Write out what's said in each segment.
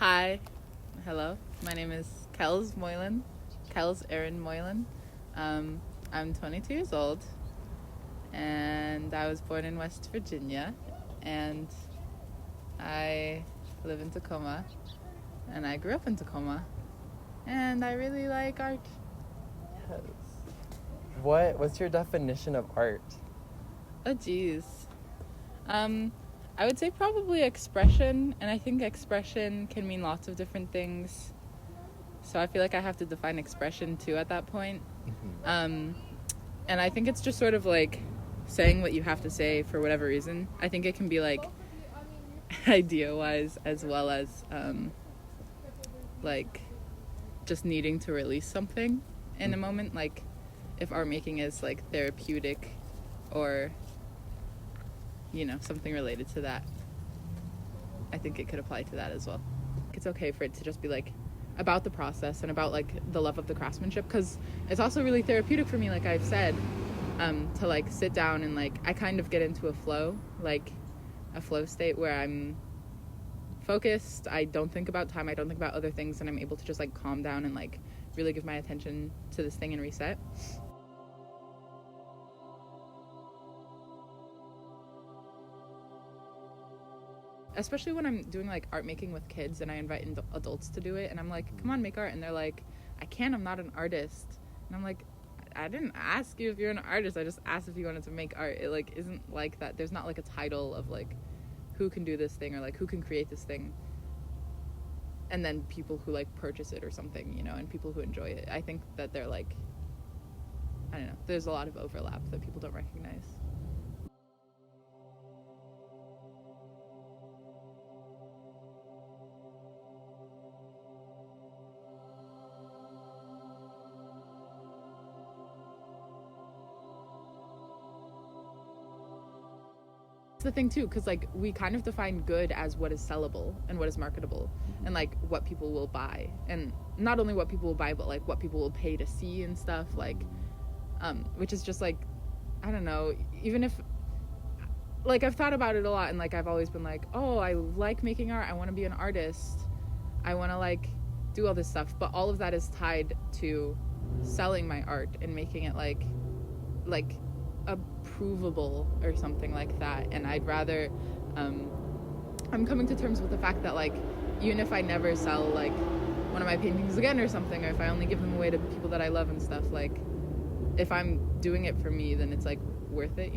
Hi, hello. My name is Kellz Moylan, Kellz Erin Moylan. I'm 22 years old, and I was born in West Virginia, and I live in Tacoma, and I grew up in Tacoma, and I really like art. Yes. What's your definition of art? Oh, geez. I would say probably expression, and I think expression can mean lots of different things. So I feel like I have to define expression too at that point. And I think it's just sort of like saying what you have to say for whatever reason. I think it can be like idea wise as well as like just needing to release something in a moment. Like if art making is like therapeutic or something related to that, I think it could apply to that as well. It's okay for it to just be like about the process and about like the love of the craftsmanship, because it's also really therapeutic for me, like I've said, to like sit down and like I kind of get into a flow state where I'm focused. I don't think about time, I don't think about other things, and I'm able to just like calm down and like really give my attention to this thing and reset. Especially when I'm doing like art making with kids and I invite adults to do it, and I'm like, come on, make art, and they're like, I can't, I'm not an artist. And I'm like, I didn't ask you if you're an artist, I just asked if you wanted to make art. It like isn't like that. There's not like a title of like who can do this thing or like who can create this thing, and then people who like purchase it or something, and people who enjoy it. I think that they're like, I don't know, there's a lot of overlap that people don't recognize. It's the thing too, because like we kind of define good as what is sellable and what is marketable, and like what people will buy, and not only what people will buy but like what people will pay to see and stuff, like which is just like, I don't know, even if like I've thought about it a lot, and like I've always been like, oh, I like making art, I want to be an artist, I want to like do all this stuff, but all of that is tied to selling my art and making it like approvable or something like that. And I'd rather I'm coming to terms with the fact that like even if I never sell like one of my paintings again or something, or if I only give them away to people that I love and stuff, like if I'm doing it for me, then it's like worth it.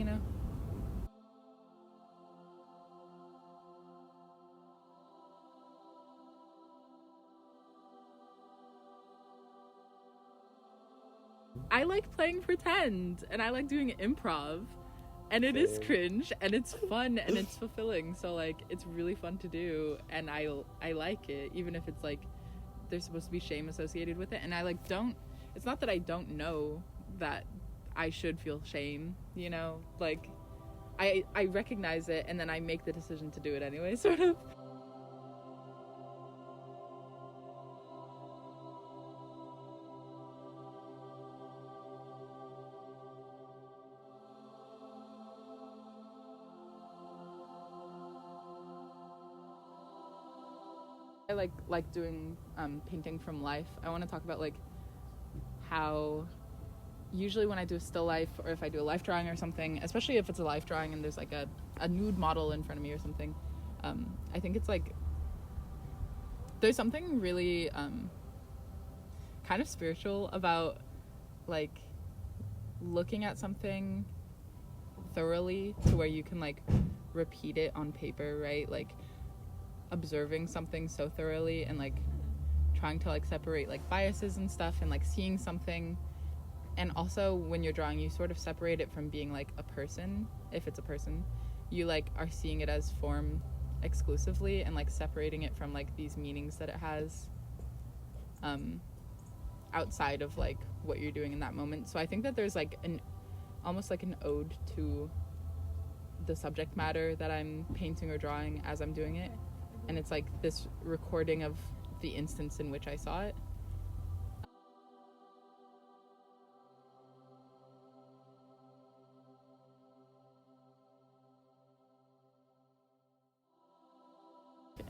I like playing pretend, and I like doing improv, and it is cringe, and it's fun, and it's fulfilling. So like it's really fun to do, and I like it, even if it's like there's supposed to be shame associated with it. And I like don't, it's not that I don't know that I should feel shame, like I recognize it, and then I make the decision to do it anyway, sort of. I like doing painting from life. I want to talk about like how usually when I do a still life, or if I do a life drawing or something, especially if it's a life drawing and there's like a nude model in front of me or something, I think it's like there's something really kind of spiritual about like looking at something thoroughly to where you can like repeat it on paper, right? Like observing something so thoroughly and like trying to like separate like biases and stuff, and like seeing something. And also when you're drawing, you sort of separate it from being like a person. If it's a person, you like are seeing it as form exclusively, and like separating it from like these meanings that it has outside of like what you're doing in that moment. So I think that there's like almost like an ode to the subject matter that I'm painting or drawing as I'm doing it, and it's like this recording of the instance in which I saw it.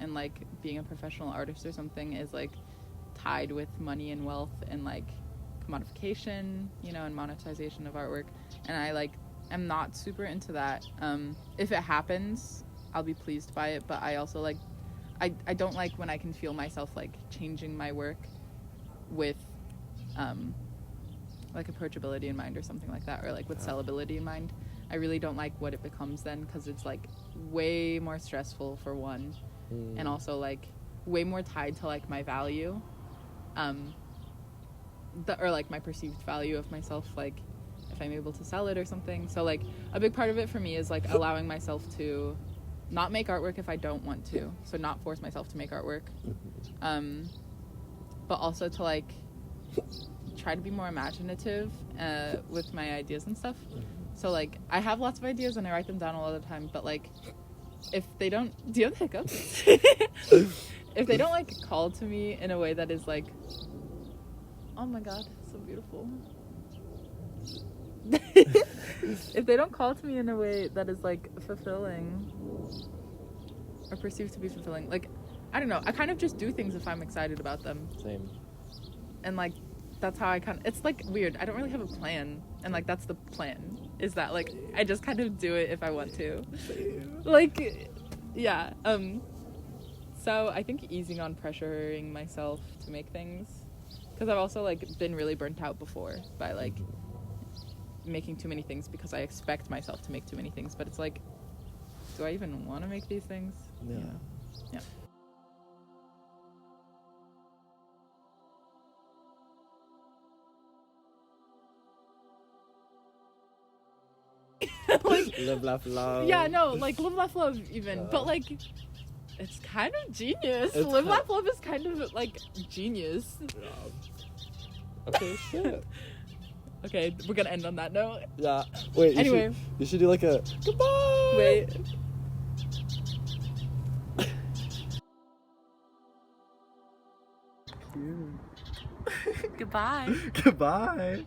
and like being a professional artist or something is like tied with money and wealth and like commodification, you know, and monetization of artwork. And I like am not super into that. If it happens, I'll be pleased by it, but I also like I don't like when I can feel myself like changing my work with like approachability in mind or something like that, or like with sellability in mind. I really don't like what it becomes then, because it's like way more stressful for one, and also like way more tied to like my value, or like my perceived value of myself, like if I'm able to sell it or something. So like a big part of it for me is like allowing myself to not make artwork if I don't want to, so not force myself to make artwork, but also to like try to be more imaginative with my ideas and stuff. So like I have lots of ideas and I write them down all the time, but like if they don't, do you have hiccups? If they don't like call to me in a way that is like, oh my god, so beautiful. If they don't call to me in a way that is like fulfilling or perceived to be fulfilling, like I don't know, I kind of just do things if I'm excited about them. Same. And like that's how I kind of, it's like weird, I don't really have a plan, and like that's the plan, is that like I just kind of do it if I want to. Like yeah, so I think easing on pressuring myself to make things, because I've also like been really burnt out before by like making too many things because I expect myself to make too many things, but it's like, do I even want to make these things? Yeah. Yeah. Like, live, laugh, love. yeah, no, like live, laugh, love even, but like it's kind of genius. It's Live, laugh, love is kind of like genius. Okay, shit. Okay, we're gonna end on that note. Yeah. Wait. Anyway, you should do like a goodbye. wait. Goodbye. Goodbye.